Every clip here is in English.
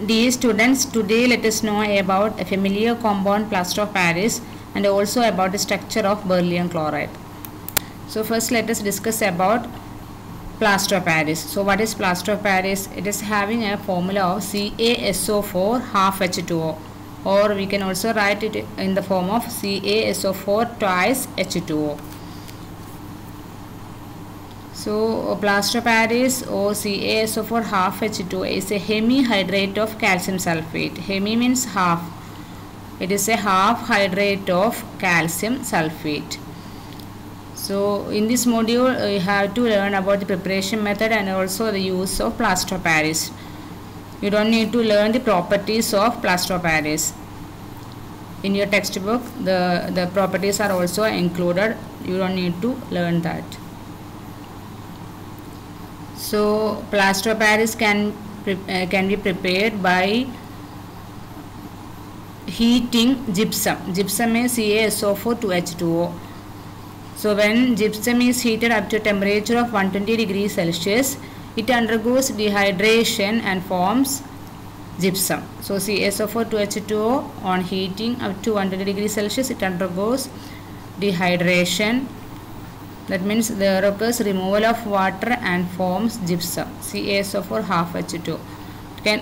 Dear students, today let us know about a familiar compound plaster of Paris and also about the structure of beryllium chloride. So first let us discuss about plaster of Paris. So what is plaster of Paris? It is having a formula of CaSO4 half H2O, or we can also write it in the form of CaSO4 twice H2O. So plaster of Paris or CaSO4 half H2O is a hemihydrate of calcium sulfate. Hemi means half. It is a half hydrate of calcium sulfate. So in this module you have to learn about the preparation method and also the use of plaster of Paris. You don't need to learn the properties of plaster of Paris. In your textbook the properties are also included. You don't need to learn that. So plaster of Paris can be prepared by heating gypsum. Gypsum is CaSO4 to H2O. So when gypsum is heated up to a temperature of 120 degrees Celsius, it undergoes dehydration and forms gypsum. So CaSO4 to H2O, on heating up to 120 degrees Celsius, it undergoes dehydration. That means there occurs removal of water and forms gypsum, CaSO4 half H2O.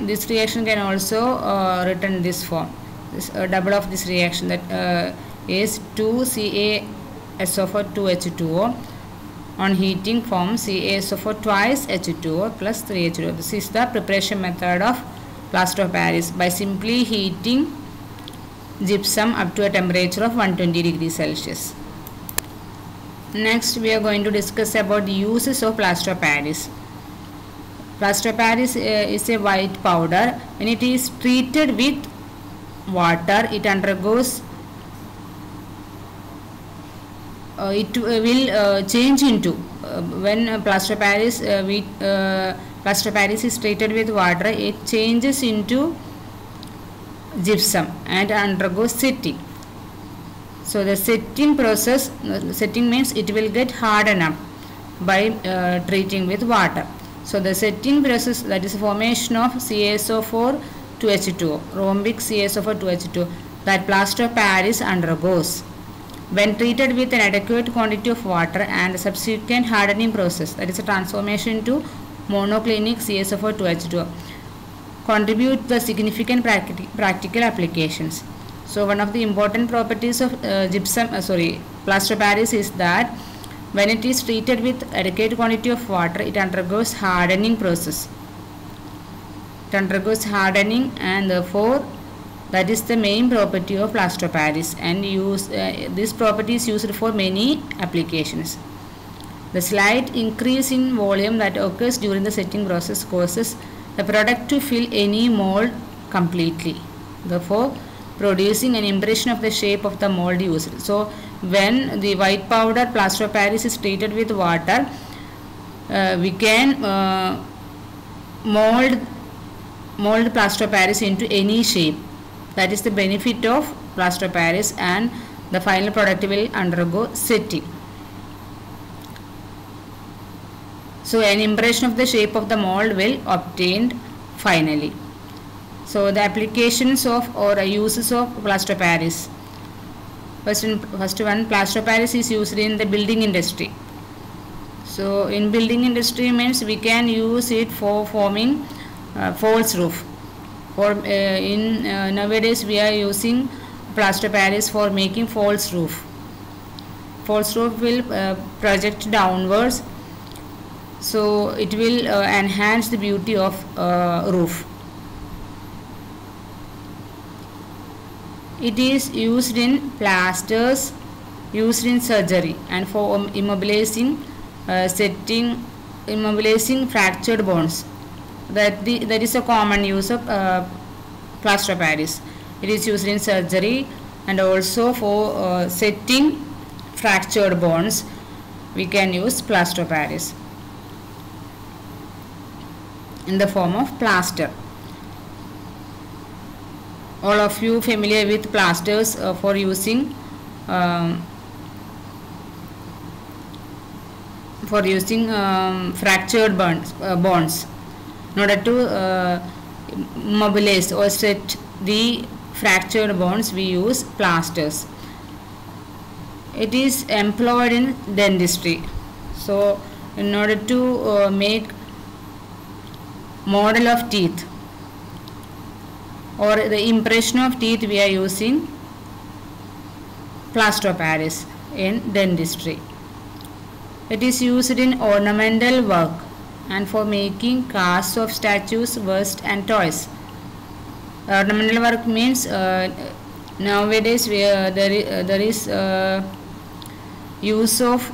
This reaction can also written in this form. This double of this reaction, that is 2CaSO4 2H2O, on heating forms CaSO4 twice H2O plus 3H2O. This is the preparation method of plaster of Paris by simply heating gypsum up to a temperature of 120 degrees Celsius. Next we are going to discuss about the uses of plaster of Paris. Plaster of Paris is a white powder. When it is treated with water, it undergoes it will change into when plaster of Paris plaster of Paris is treated with water, it changes into gypsum and undergoes setting. So the setting process, setting means it will get hardened up by treating with water. So the setting process, that is formation of CaSO4 to H2O, rhombic CaSO4 to H2O, that plaster of Paris undergoes when treated with an adequate quantity of water and subsequent hardening process, that is a transformation to monoclinic CaSO4 to H2O, contribute the significant practical applications. So one of the important properties of plaster of Paris is that when it is treated with adequate quantity of water, it undergoes hardening process. It undergoes hardening, and therefore that is the main property of plaster of Paris, and this property is used for many applications. The slight increase in volume that occurs during the setting process causes the product to fill any mold completely, therefore producing an impression of the shape of the mold used. So when the white powder plaster of Paris is treated with water, we can mold plaster of Paris into any shape. That is the benefit of plaster of Paris, and the final product will undergo setting. So an impression of the shape of the mold will obtained finally. So the applications of or uses of plaster of Paris. First one, plaster of Paris is used in the building industry. So in building industry means we can use it for forming false roof. Nowadays we are using plaster of Paris for making false roof. False roof will project downwards, so it will enhance the beauty of roof. It is used in plasters, used in surgery, and for immobilizing fractured bones. That is a common use of plaster of Paris. It is used in surgery and also for setting fractured bones. We can use plaster of Paris in the form of plaster. All of you familiar with plasters for using fractured bones. In order to mobilize or set the fractured bones, we use plasters. It is employed in dentistry. So in order to make model of teeth or the impression of teeth, we are using plaster of Paris in dentistry. It is used in ornamental work and for making casts of statues, busts and toys. Ornamental work means nowadays there is use of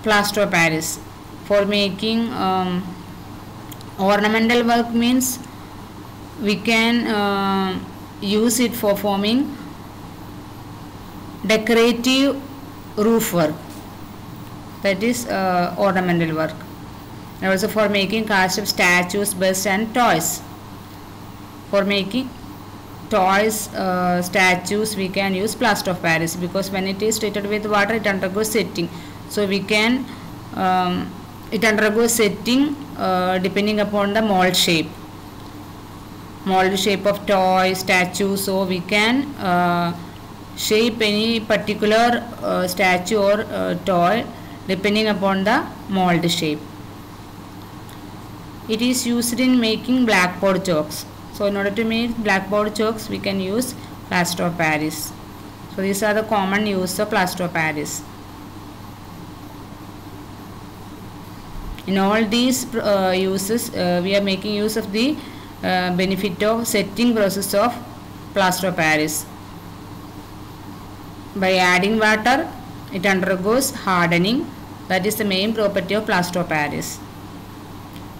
plaster of Paris for making ornamental work means we can use it for forming decorative roof work, that is ornamental work, and also for making casts of statues, busts and toys. For making toys, statues, we can use plaster of Paris because when it is treated with water it undergoes setting, so we can it undergoes setting depending upon the mold shape of toy, statue, so we can shape any particular statue or toy depending upon the mold shape. It is used in making blackboard chalks. So in order to make blackboard chalks, we can use plaster of Paris. So these are the common use of plaster of Paris. In all these uses, we are making use of the benefit of setting process of plaster of Paris. By adding water, it undergoes hardening. That is the main property of plaster of Paris,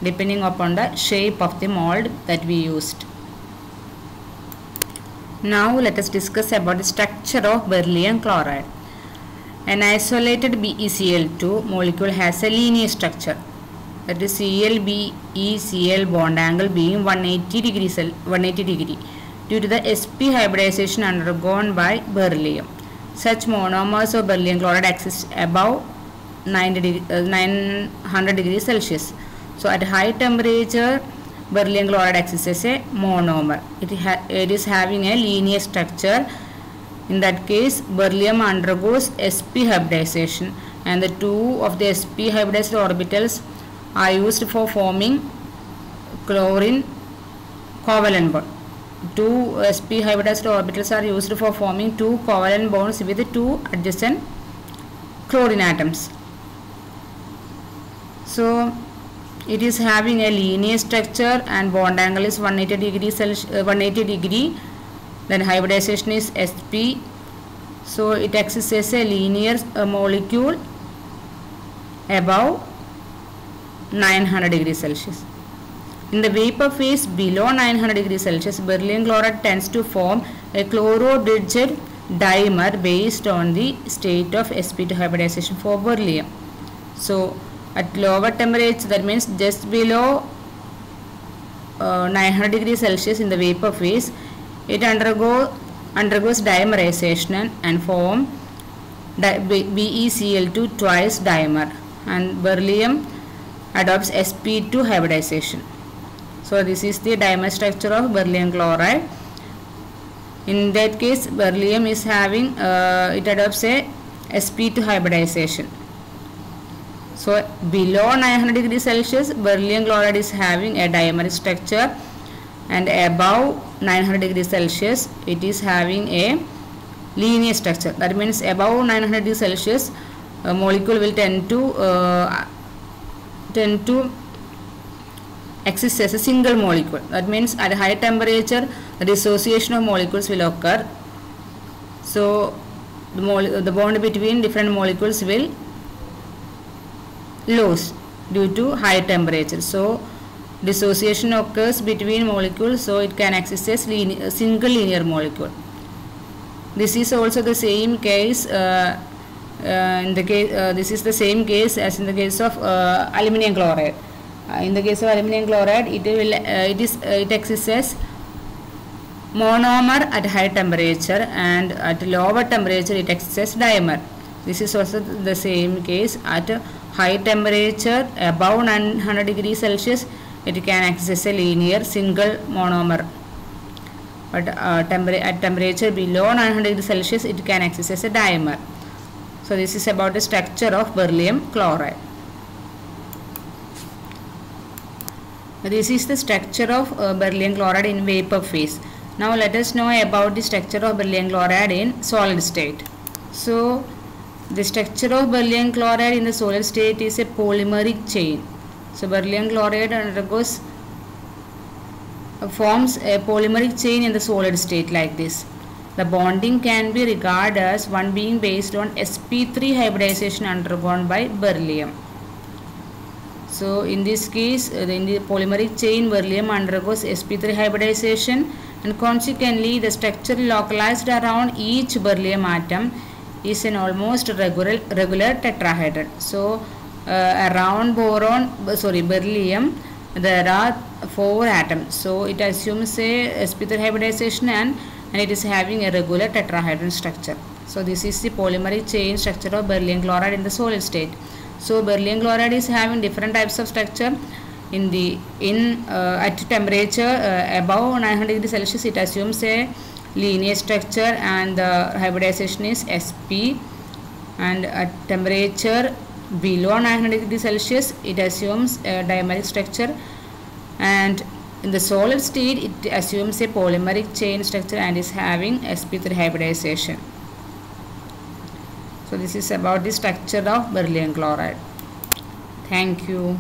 depending upon the shape of the mold that we used. Now let us discuss about the structure of beryllium chloride. An isolated BeCl2 molecule has a linear structure, that is Cl-BeCl bond angle being 180 degree due to the sp hybridization undergone by beryllium. Such monomers of beryllium chloride exist above 900 degrees Celsius. So at high temperature, beryllium chloride exists as a monomer. It is having a linear structure. In that case, beryllium undergoes sp hybridization, and the two of the sp hybridized orbitals are used for forming chlorine covalent bond. Two sp hybridized orbitals are used for forming two covalent bonds with two adjacent chlorine atoms. So it is having a linear structure and bond angle is 180 degree. Then hybridization is sp. So it exists as a linear molecule above 900 degrees Celsius. In the vapor phase below 900 degrees Celsius, beryllium chloride tends to form a chloro-bridged dimer based on the state of sp2 hybridization for beryllium. So at lower temperature, that means just below 900 degrees Celsius in the vapor phase, it undergoes dimerization and form BeCl2 twice dimer, and beryllium adopts sp2 hybridization. So this is the dimer structure of beryllium chloride. In that case, beryllium is having it adopts a sp2 hybridization. So below 900 degrees Celsius, beryllium chloride is having a dimer structure, and above 900 degrees Celsius, it is having a linear structure. That means above 900 degrees Celsius, a molecule will tend to exist as a single molecule. That means at high temperature, the dissociation of molecules will occur. So the bond between different molecules will lose due to high temperature. So dissociation occurs between molecules, so it can exist as a single linear molecule. This is also the same case this is the same case as in the case of aluminum chloride. In the case of aluminum chloride, it exists as monomer at high temperature, and at lower temperature it exists as dimer. This is also the same case. At high temperature above 900 degrees Celsius, it can access as a linear single monomer, but at temperature below 900 degrees Celsius it can access as a dimer. So this is about the structure of beryllium chloride. This is the structure of beryllium chloride in vapor phase. Now let us know about the structure of beryllium chloride in solid state. So the structure of beryllium chloride in the solid state is a polymeric chain. So beryllium chloride forms a polymeric chain in the solid state like this. The bonding can be regarded as one being based on sp3 hybridization undergone by beryllium. So in this case, in the polymeric chain, beryllium undergoes sp3 hybridization, and consequently the structure localized around each beryllium atom is an almost regular tetrahedron. So around beryllium there are 4 atoms. So it assumes a sp3 hybridization and it is having a regular tetrahedron structure. So this is the polymeric chain structure of beryllium chloride in the solid state. So beryllium chloride is having different types of structure. At temperature above 900 degrees Celsius it assumes a linear structure and the hybridization is sp, and at temperature below 900 degrees Celsius it assumes a dimeric structure, and in the solid state it assumes a polymeric chain structure and is having sp3 hybridization. So this is about the structure of beryllium chloride. Thank you.